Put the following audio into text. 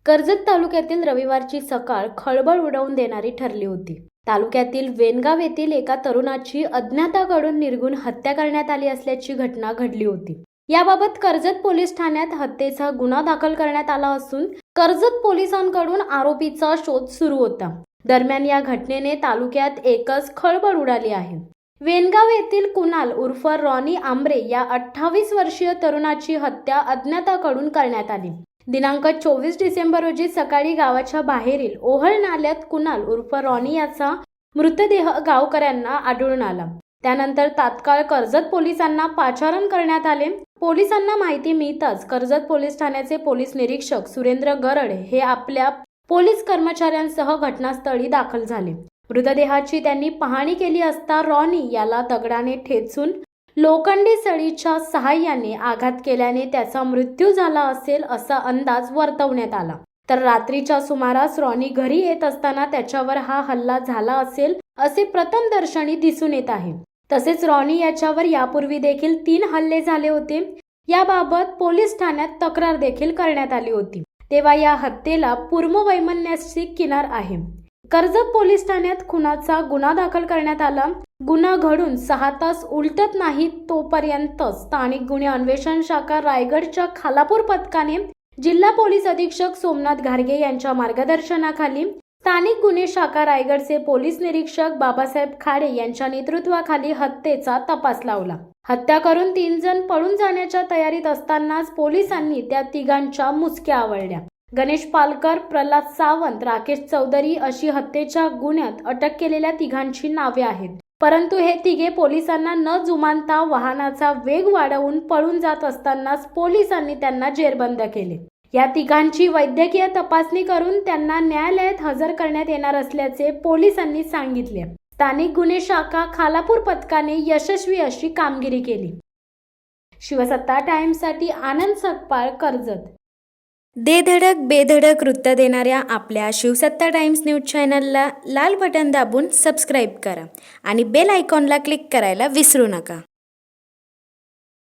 कर्जत तालुक्यातील रविवारची सकाळ खळबळ उडवून देणारी ठरली होती। तालुक्यातील वेनगाव येथील एका तरुणाची अज्ञाताकडून निर्घृण हत्या करण्यात आली असल्याची घटना घडली होती। याबाबत कर्जत पोलीस ठाण्यात हत्येचा गुन्हा दाखल करण्यात आला असून कर्जत पोलिसांकडून आरोपीचा शोध सुरू होता। दरम्यान या घटनेने तालुक्यात एकच खळबळ उडाली आहे। वेनगाव येथील कुणाल उर्फ रॉनी आंबरे या 28 वर्षीय तरुणाची हत्या अज्ञाताकडून करण्यात आली। दिनांक 24 डिसेंबर रोजी सकाळी गावाच्या बाहेरील ओहळ नाल्यात कुणाल उर्फ रॉनी याचा मृतदेह गावकऱ्यांना आढळून आला। त्यानंतर तात्काळ कर्जत पोलिसांना पाचारण करण्यात आले। पोलिसांना माहिती मिळताच कर्जत पोलीस ठाण्याचे पोलीस निरीक्षक सुरेंद्र गरड हे आपल्या पोलीस कर्मचाऱ्यांसह घटनास्थळी दाखल झाले। मृतदेहाची त्यांनी पाहणी केली असता रॉनी याला दगडाने ठेचून लोखंडी सळीच्या सहाय्याने आघात केल्याने त्याचा मृत्यू झाला असेल असा अंदाज वर्तवण्यात आला। तर रात्रीच्या सुमारास रॉनी घरी येत असताना त्याच्यावर हा हल्ला झाला असेल असे प्रथमदर्शनी दिसून येत आहे। तसेच रॉनी याच्यावर यापूर्वी देखील 3 हल्ले झाले होते। याबाबत पोलीस ठाण्यात तक्रार देखील करण्यात आली होती। तेव्हा या हत्येला पूर्ववैमनस्याची किनार आहे। कर्जत पोलीस ठाण्यात खुनाचा गुन्हा दाखल करण्यात आला। गुन्हा घडून 6 तास उलटत नाही तोपर्यंत स्थानिक गुन्हे अन्वेषण शाखा रायगडच्या खालापूर पथकाने जिल्हा पोलीस अधीक्षक सोमनाथ घारगे यांच्या मार्गदर्शनाखाली स्थानिक गुन्हे शाखा रायगडचे पोलीस निरीक्षक बाबासाहेब खाडे यांच्या नेतृत्वाखाली हत्येचा तपास लावला। हत्या करून 3 जण पळून जाण्याच्या तयारीत असतानाच पोलिसांनी त्या तिघांच्या मुसक्या आवळल्या। गणेश पालकर, प्रल्हाद सावंत, राकेश चौधरी अशी हत्येच्या गुन्ह्यात अटक केलेल्या तिघांची नावे आहेत। परंतु हे तिघे पोलिसांना न जुमानता वाहनाचा वेग वाढवून पळून जात असतानाच पोलिसांनी त्यांना जेरबंद केले। या तिघांची वैद्यकीय तपासणी करून त्यांना न्यायालयात हजर करण्यात येणार असल्याचे पोलिसांनी सांगितले। स्थानिक गुन्हे शाखा खालापूर पथकाने यशस्वी अशी कामगिरी केली। शिवसत्ता टाइम्ससाठी आनंद सकपाळ, कर्जत। दे धडक बेधडक वृत्त देणाऱ्या आपल्या शिवसत्ता टाइम्स न्यूज चॅनलला लाल बटन दाबून सबस्क्राईब करा आणि बेल आयकॉनला क्लिक करायला विसरू नका।